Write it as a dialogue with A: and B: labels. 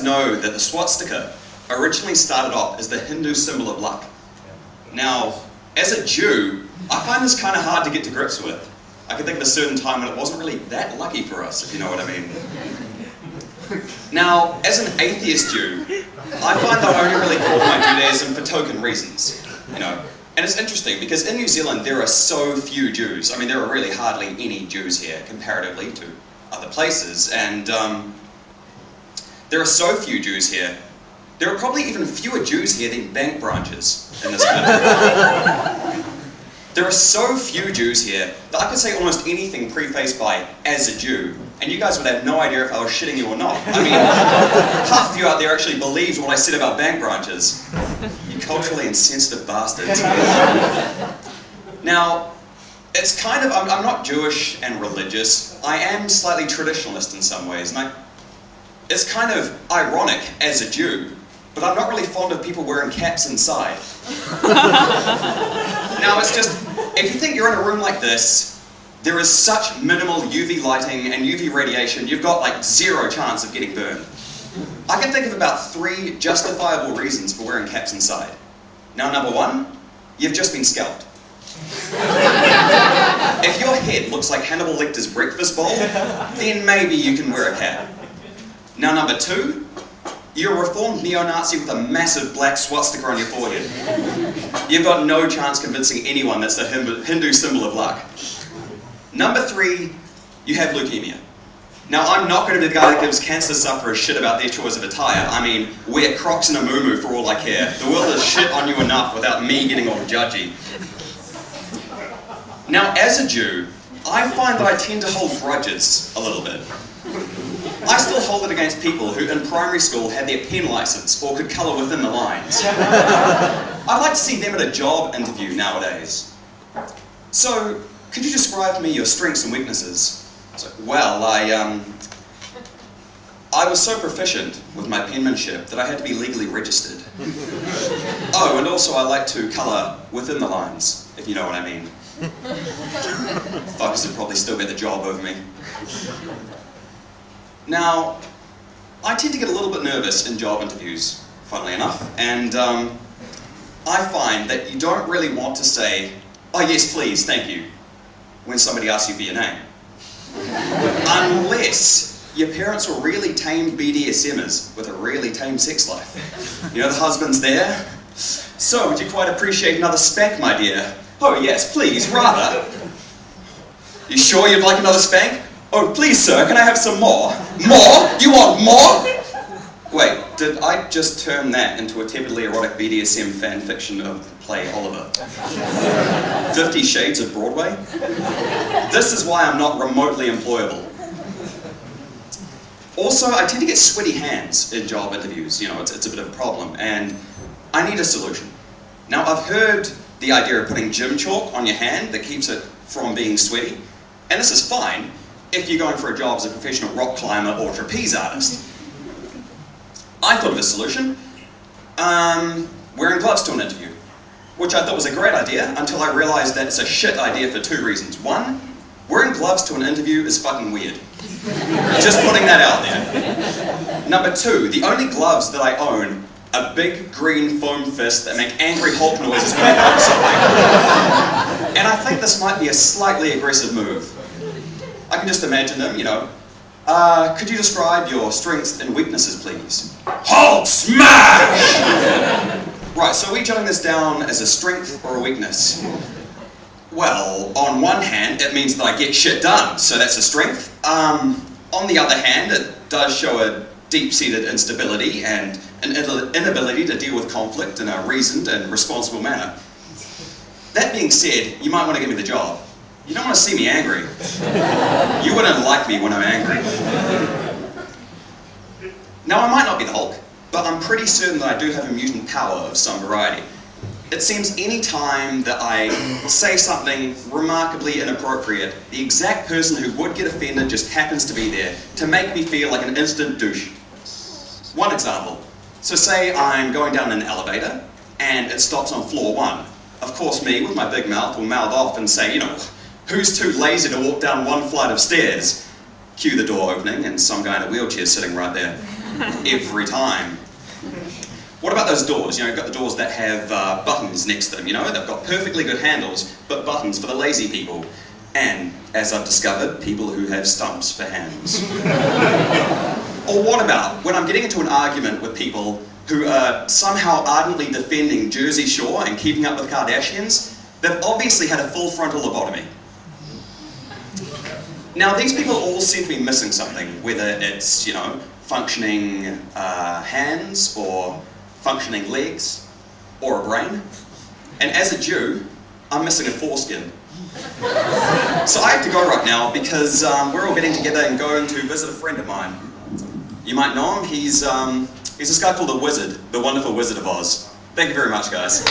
A: guys know that the swastika originally started off as the Hindu symbol of luck? Now, as a Jew, I find this kind of hard to get to grips with. I can think of a certain time when it wasn't really that lucky for us, if you know what I mean. Now, as an atheist Jew, I find that I only really call my Judaism for token reasons, you know. And it's interesting because in New Zealand there are so few Jews. I mean, there are really hardly any Jews here comparatively to other places, and there are so few Jews here. There are probably even fewer Jews here than bank branches in this country. There are so few Jews here that I could say almost anything prefaced by "as a Jew," and you guys would have no idea if I was shitting you or not. I mean, half of you out there actually believed what I said about bank branches. You culturally insensitive bastards. Now, it's kind of, I'm not Jewish and religious. I am slightly traditionalist in some ways, and it's kind of ironic as a Jew, but I'm not really fond of people wearing caps inside. Now, it's just, if you think you're in a room like this, there is such minimal UV lighting and UV radiation, you've got like 0 chance of getting burned. I can think of about 3 justifiable reasons for wearing caps inside. Now, number 1, you've just been scalped. If your head looks like Hannibal Lecter's breakfast bowl, then maybe you can wear a cap. Now, number 2, you're a reformed neo-Nazi with a massive black swastika on your forehead. You've got no chance convincing anyone that's the Hindu symbol of luck. Number 3, you have leukemia. Now, I'm not going to be the guy that gives cancer sufferers shit about their choice of attire. I mean, wear Crocs and a muumuu for all I care. The world has shit on you enough without me getting all judgy. Now, as a Jew, I find that I tend to hold grudges a little bit. I still hold it against people who in primary school had their pen license or could colour within the lines. I'd like to see them at a job interview nowadays. So, could you describe to me your strengths and weaknesses? So, well, I was so proficient with my penmanship that I had to be legally registered. Oh, and also I like to colour within the lines, if you know what I mean. Fuckers would probably still get the job over me. Now, I tend to get a little bit nervous in job interviews, funnily enough, and I find that you don't really want to say, "Oh yes, please, thank you," when somebody asks you for your name. Unless your parents were really tame BDSMers with a really tame sex life. You know, the husband's there. "So, would you quite appreciate another spank, my dear?" "Oh yes, please, rather." "You sure you'd like another spank?" "Oh, please, sir, can I have some more?" "More? You want more?" Wait, did I just turn that into a tepidly erotic BDSM fan fiction of the play Oliver? 50 Shades of Broadway? This is why I'm not remotely employable. Also, I tend to get sweaty hands in job interviews. You know, it's a bit of a problem, and I need a solution. Now, I've heard the idea of putting gym chalk on your hand that keeps it from being sweaty, and this is fine if you're going for a job as a professional rock climber or trapeze artist. I thought of a solution, wearing gloves to an interview, which I thought was a great idea until I realised that it's a shit idea for 2 reasons. 1, wearing gloves to an interview is fucking weird. Just putting that out there. Number 2, the only gloves that I own are big green foam fists that make angry Hulk noises when they poke something. And I think this might be a slightly aggressive move. I can just imagine them, you know. Could you describe your strengths and weaknesses, please?" Hulk smash! Right, so are we jotting this down as a strength or a weakness? Well, on one hand, it means that I get shit done, so that's a strength. On the other hand, it does show a deep-seated instability and an inability to deal with conflict in a reasoned and responsible manner. That being said, you might want to give me the job. You don't want to see me angry. You wouldn't like me when I'm angry. Now, I might not be the Hulk, but I'm pretty certain that I do have a mutant power of some variety. It seems any time that I say something remarkably inappropriate, the exact person who would get offended just happens to be there to make me feel like an instant douche. One example. So say I'm going down an elevator and it stops on floor 1. Of course, me with my big mouth will mouth off and say, you know, "Who's too lazy to walk down 1 flight of stairs?" Cue the door opening and some guy in a wheelchair sitting right there. every time. What about those doors? You know, you've got the doors that have buttons next to them, you know? They've got perfectly good handles, but buttons for the lazy people. And, as I've discovered, people who have stumps for hands. Or what about when I'm getting into an argument with people who are somehow ardently defending Jersey Shore and keeping up with Kardashians? They've obviously had a full frontal lobotomy. Now, these people all seem to be missing something, whether it's, you know, functioning hands, or functioning legs, or a brain. And as a Jew, I'm missing a foreskin. So I have to go right now because we're all getting together and going to visit a friend of mine. You might know him. He's this guy called the Wizard, the Wonderful Wizard of Oz. Thank you very much, guys.